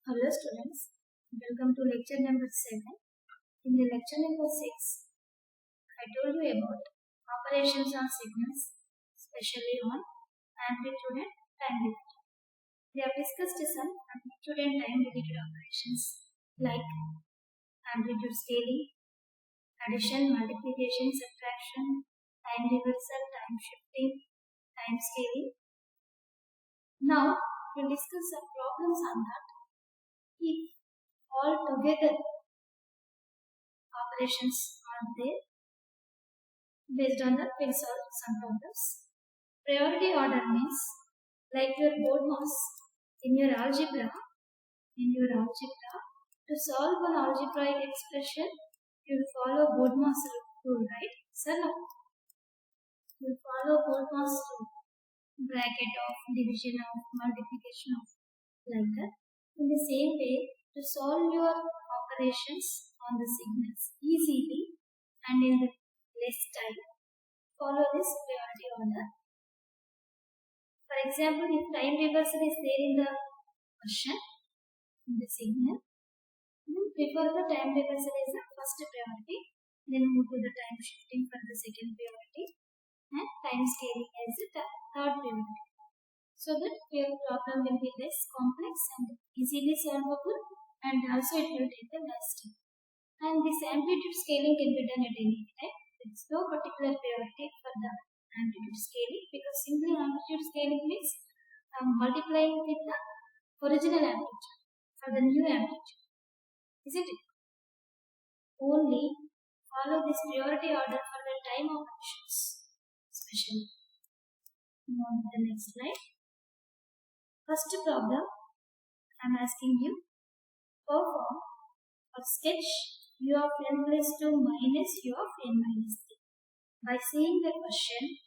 Hello students, welcome to lecture number 7. In the lecture number 6, I told you about operations on signals, especially on amplitude and time related. We have discussed some amplitude and time related operations like amplitude scaling, addition, multiplication, subtraction, time reversal, time shifting, time scaling. Now, we'll discuss some problems on that. If all together operations are there, based on that we'll solve some problems. Priority order means like your board mouse in your algebra, to solve an algebraic expression, you follow board mouse rule, right? So no, you follow board mouse rule, bracket of, division of, multiplication of, like that. In the same way, to solve your operations on the signals easily and in the less time, follow this priority order. For example, if time reversal is there in the question, in the signal, then prefer the time reversal as the first priority, then move to the time shifting for the second priority, and time scaling as the third priority. So that your problem will be less complex and easily solvable, and also it will take the less time. And this amplitude scaling can be done at any time. There is no particular priority for the amplitude scaling, because simply amplitude scaling means multiplying with the original amplitude for the new amplitude, isn't it? Only follow this priority order for the time operations, especially. Move on to the next slide. First problem, I am asking you, perform or sketch u of n plus 2 minus u of n minus 3. By seeing the question,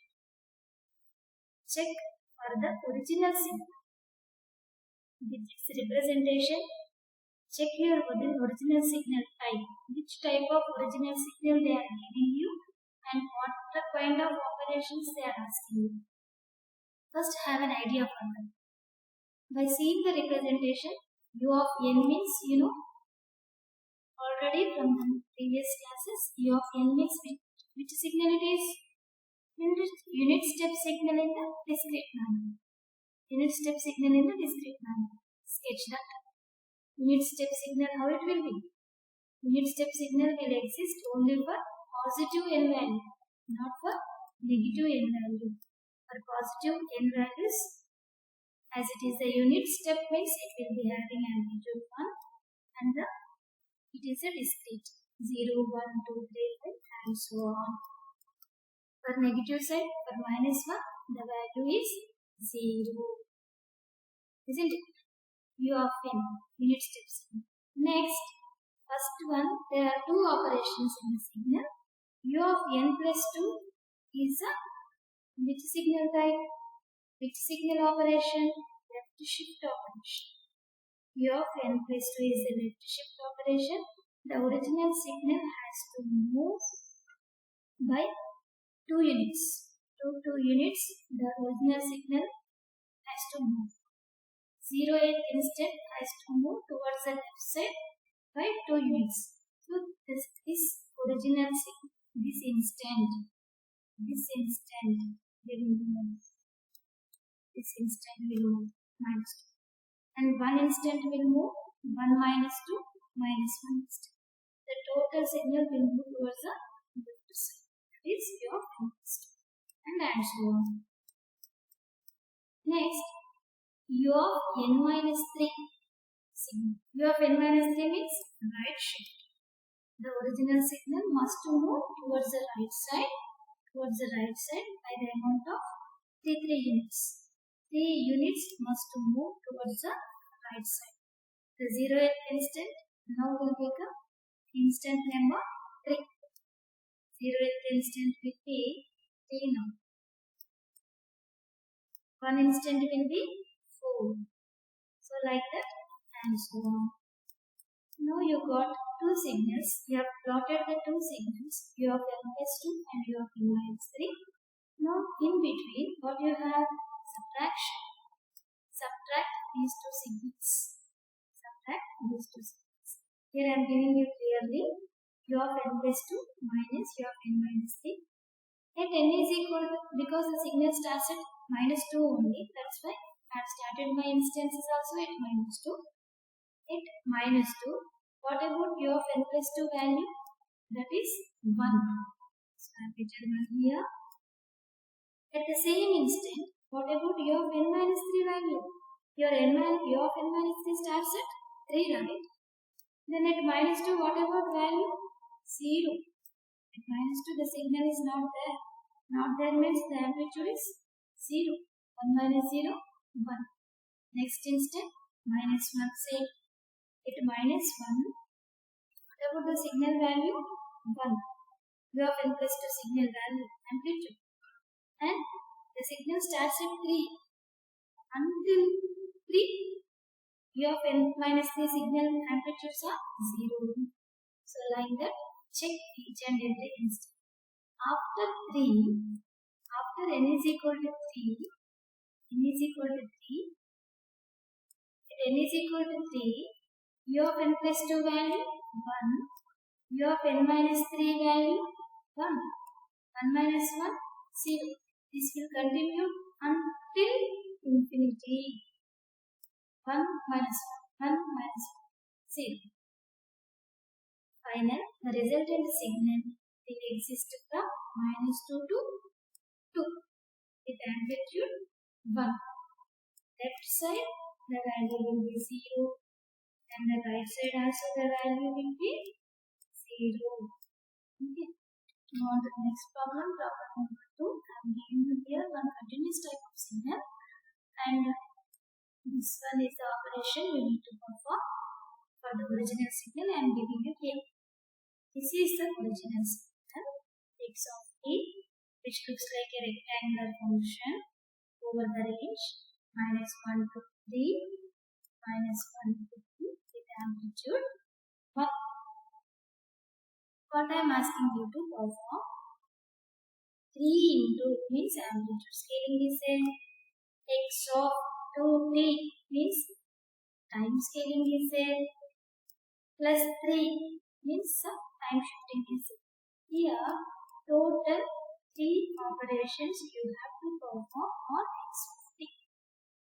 check for the original signal. With its representation, check your original signal type. Which type of original signal they are giving you and what the kind of operations they are asking you. First have an idea for that. By seeing the representation, u of n means you know already from the previous classes, u of n means which signal it is? Unit step signal in the discrete manner. Unit step signal in the discrete manner. Sketch that. Unit step signal, how it will be? Unit step signal will exist only for positive n value, not for negative n value. For positive n values, as it is the unit step means it will be having amplitude 1 and it is a discrete 0, 1, 2, 3, 5 and so on. For negative side, for minus 1, the value is 0. Isn't it? U of n, unit step signal. Next, first one, there are two operations in the signal. U of n plus 2 is a which signal type? Which signal operation? Left shift operation. U of n plus 2 is a left shift operation. The original signal has to move by 2 units. 2 units, the original signal has to move. 0th instant has to move towards the left side by 2 units. So this is original signal. This instant will move. This instant will move minus 2. And 1 instant will move 1 minus 2 minus 1 instant. The total signal will move towards the left side. That is u of n plus 2. And so on. Next, u of n minus 3 signal. U of n minus 3 means right shift. The original signal must move towards the right side by the amount of 3 units. 3 units must move towards the right side. The 0th instant now will become instant number 3. 0th instant will be 3 now. 1 instant will be 4. So like that and so on. Now you got 2 signals. You have plotted the 2 signals, u of n plus 2 and u of n minus 3. Now in between what you have? Subtraction. Subtract these 2 signals. subtract these two signals. Here I am giving you clearly u of n plus 2 minus u of n minus 3. At n is equal to, because the signal starts at minus 2 only, that's why I have started my instances also at minus 2. At minus 2, what about u of n plus 2 value? That is 1. So I have written 1 here. At the same instant, what about u of n minus 3 value? Your u of n minus 3 starts at 3, right? Then at minus 2, what about value? 0. At minus 2, the signal is not there. Not there means the amplitude is 0. 1 minus 0, 1. Next instant, minus 1. Say at minus 1, what about the signal value? 1. U of n plus 2 signal value, amplitude. And the signal starts at 3. Until 3, u of n minus 3 signal amplitudes are 0. So like that, check each and every instant. After 3, after n is equal to 3, n is equal to 3, at n is equal to 3, u of n plus 2 value 1, u of n minus 3 value 1, 1 minus 1, 0. This will continue until infinity. 1 minus 1, 1 minus 1, 0. Final, the resultant signal will exist from minus 2 to 2 with amplitude 1. Left side, the value will be 0, and the right side also the value will be 0. Okay. Now on to the next problem, problem number 2. I am giving you here one continuous type of signal, and this one is the operation we need to perform for the original signal. I am giving you here. This is the original signal x of t, which looks like a rectangular function over the range minus 1 to 3, minus 1 to 2 with amplitude 1. What I am asking you to perform, 3 into means amplitude scaling is a x of 2t means time scaling is a plus 3 means some time shifting is a. Here total 3 operations you have to perform on x of t.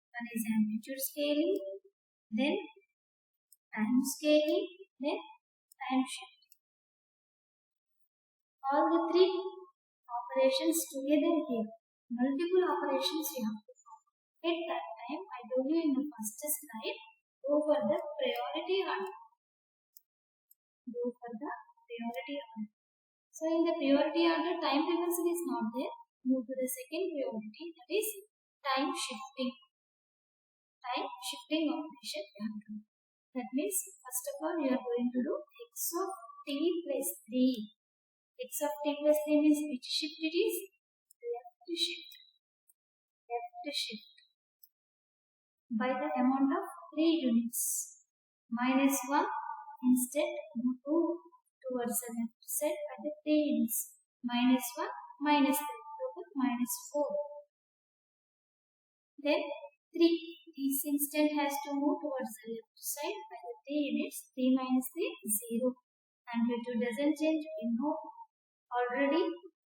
One is amplitude scaling, then time scaling, then time shifting. All the 3 operations together here, multiple operations you have to perform. At that time, I told you in the first slide, go for the priority order. Go for the priority order. So in the priority order, time reversal is not there. Move to the second priority, that is time shifting. Time shifting operation you have to do. That means, first of all, you are going to do x of t plus 3. X of t plus 3 means which shift it is? Left shift. Left shift. By the amount of 3 units. Minus 1, instead move 2 towards the left side by the 3 units. Minus 1, minus 3. Total minus 4. Then 3. This instant has to move towards the left side by the 3 units. 3 minus 3, 0. Amplitude doesn't change. We know already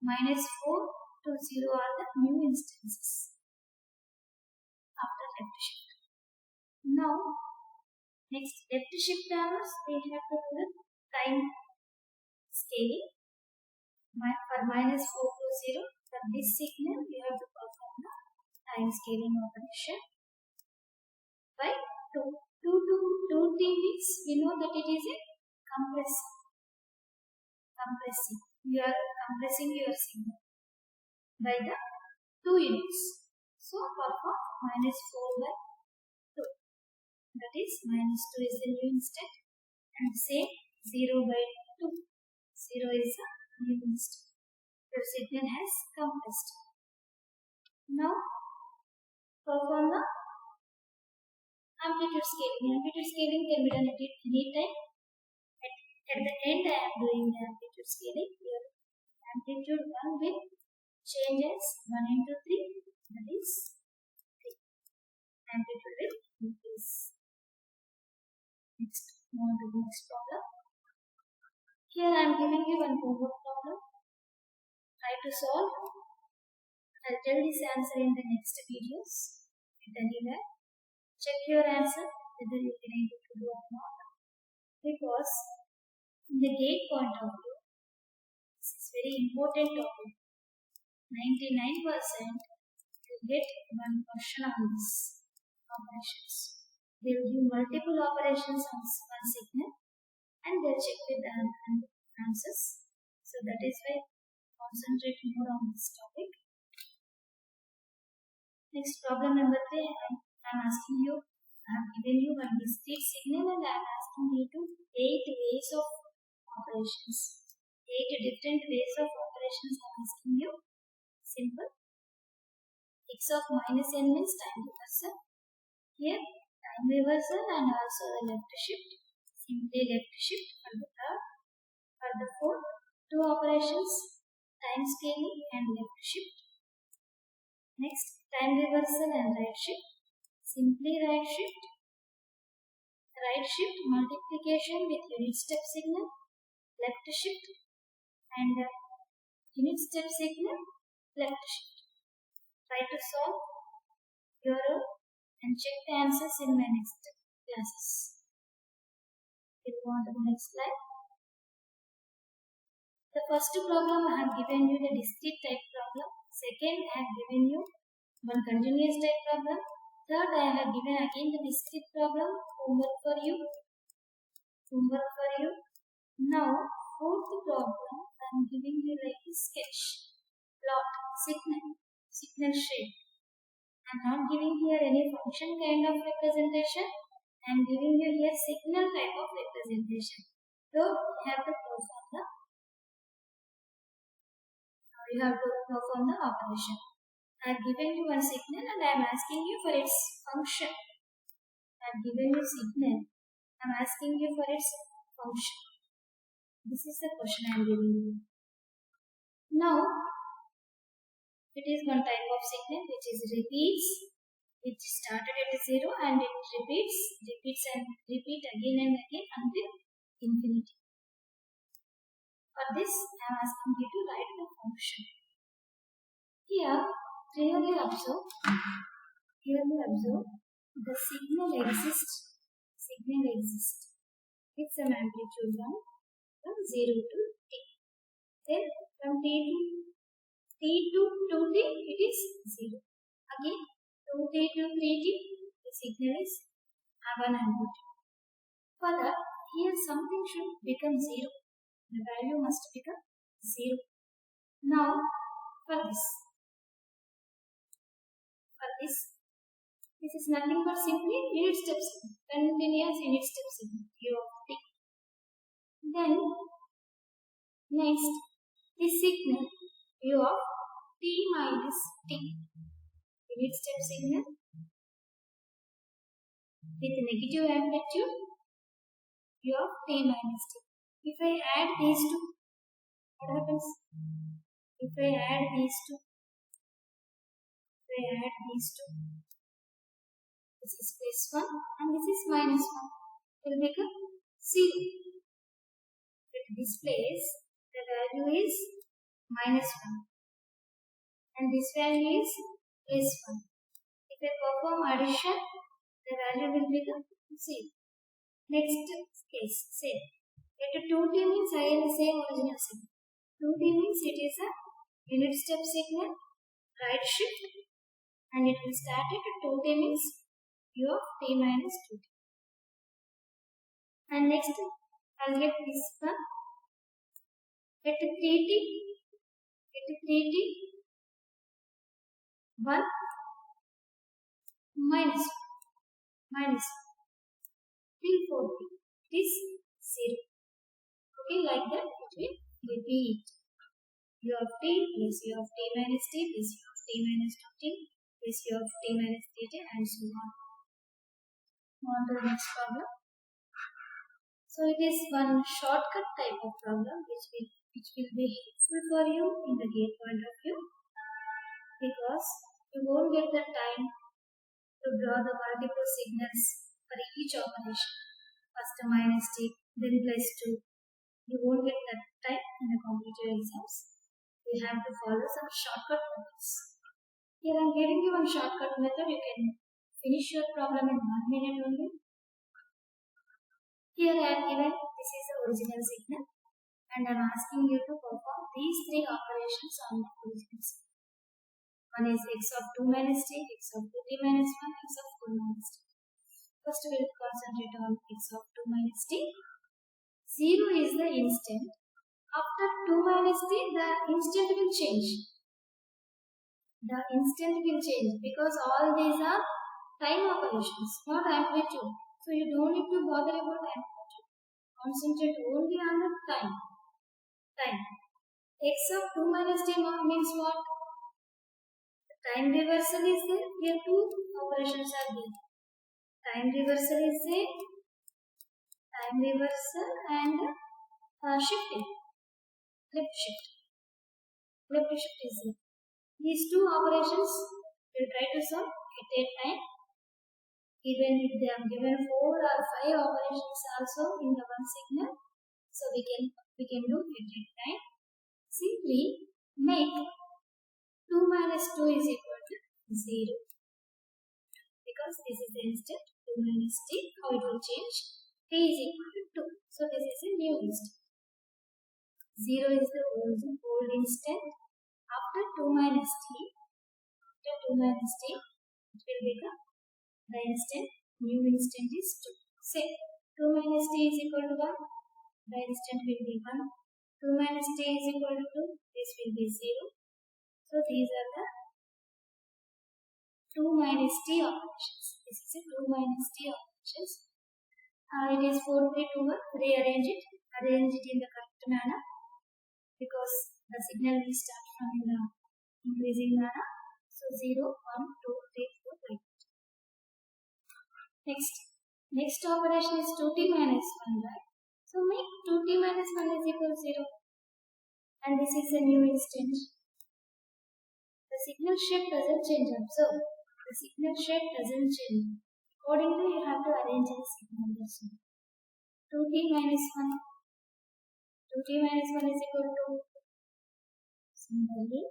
minus 4 to 0 are the new instances after left shift. Now, next left shift hours, we have to do the time scaling. For minus 4 to 0, for this signal, we have to perform the time scaling operation. By 2. 2 means we know that it is a compressing. You are compressing your signal by the 2 units. So perform minus 4 by 2. That is minus 2 is the new instant, and say 0 by 2. 0 is the new instant. Your signal has compressed. Now perform the amplitude scaling. Amplitude scaling can be done at any time. At the end, I am doing the amplitude scaling. Your amplitude 1 will change as 1 into 3, that is 3. Amplitude will increase. Next, move on to the next problem. Here I am giving you one homework problem. Try to solve. I'll tell this answer in the next videos. With anywhere. Check your answer whether you can able to do or not. Because in the gate point of view, this is very important topic. 99% you get one question on this operations. They will give multiple operations on one signal and they'll check with the answers. So that is why concentrate more on this topic. Next, problem number 3. I am asking you, I have given you one discrete signal and I am asking you to 8 ways of operations. 8 different ways of operations I am asking you. Simple. X of minus n means time reversal. Here, time reversal and also the left shift. Simply left shift for the third. For the fourth, 2 operations, time scaling and left shift. Next, time reversal and right shift. Simply right shift. Right shift multiplication with unit step signal. Left shift and unit step signal. Left shift. Try to solve your own and check the answers in my next classes. We'll go on to the next slide. The first problem I have given you the discrete type problem. Second, I have given you one continuous type problem. Third, I have given again the discrete problem. Homework for you. Homework for you. Now, fourth problem, I am giving you like a sketch, plot, signal shape. I am not giving here any function kind of representation. I am giving you here signal type of representation. So, you have to perform the operation. I have given you one signal and I am asking you for its function. I have given you signal. I am asking you for its function. This is the question I am giving you. Now, it is one type of signal which is repeats, which started at 0 and it repeats and repeat again and again until infinity. For this, I am asking you to write the function. Here, clearly observe the signal exists with some amplitude 1 from 0 to t. Then from t to 2t it is 0. Again 2t to 3t the signal is 1 amplitude. For that, here something should become 0. The value must become 0. Now, for this is nothing but simply unit step signal, continuous unit step signal, u of t. Then, next, this signal, u of t minus t, unit step signal with negative amplitude, u of t minus t. If I add these two, what happens? If I add these two, this is plus 1 and this is minus 1, it will become 0. At this place, the value is minus 1 and this value is plus 1. If I perform addition, the value will become 0. Next case, say, at 2t means I am the same original signal. 2t means it is a unit step signal, right shift, and it will start at 2t means u of t minus 2t. And next, I'll get this one. At 3t, 1 minus 1 till 4t. It is 0. Okay, like that it will repeat. U of t plus u of t minus t plus u of t minus 2t plus u of t minus 3t and so on. On to the next problem. So it is one shortcut type of problem which will be helpful for you in the gate point of view, because you won't get the time to draw the multiple signals for each operation. First minus t, then plus 2. You won't get that time in the competitive exams. You have to follow some shortcut methods. Here I am giving you one shortcut method. You can finish your problem in 1 minute only. Here I have given this is the original signal and I am asking you to perform these 3 operations on the original signal. One is x of 2 minus t, x of 2t minus 1, x of 4 minus t. First we will concentrate on x of 2 minus t. 0 is the instant. After 2 minus t, the instant will change. The instant will change because all these are time operations, not amplitude. So you don't need to bother about amplitude. Concentrate only on the time. X of 2 minus t means what? The time reversal is there. Here 2 operations are there. Time reversal is there. Time reversal and shifting. Left shift. Left shift is there. These 2 operations we'll try to solve at a time. Even if they are given 4 or 5 operations also in the one signal, so we can do it at time. Simply make 2 minus 2 is equal to 0 because this is the instant. 2 minus t, how it will change? T is equal to 2, so this is a new instant. 0 is the old instant. After 2 minus t, it will become the instant. New instant is 2. Say 2 minus t is equal to 1. The instant will be 1. 2 minus t is equal to 2. This will be 0. So these are the 2 minus t operations. This is a 2 minus t operations. It is 4, 3, 2, 1. Rearrange it. Arrange it in the correct manner because the signal will start from in the increasing manner. So 0, 1, 2, 3, 4, 5. Next operation is 2t minus 1, right? So make 2t minus 1 is equal to 0. And this is a new instant. The signal shape doesn't change. Observe. The signal shape doesn't change. Accordingly, you have to arrange the signal also. 2t minus 1. 2t minus 1 is equal to, similarly,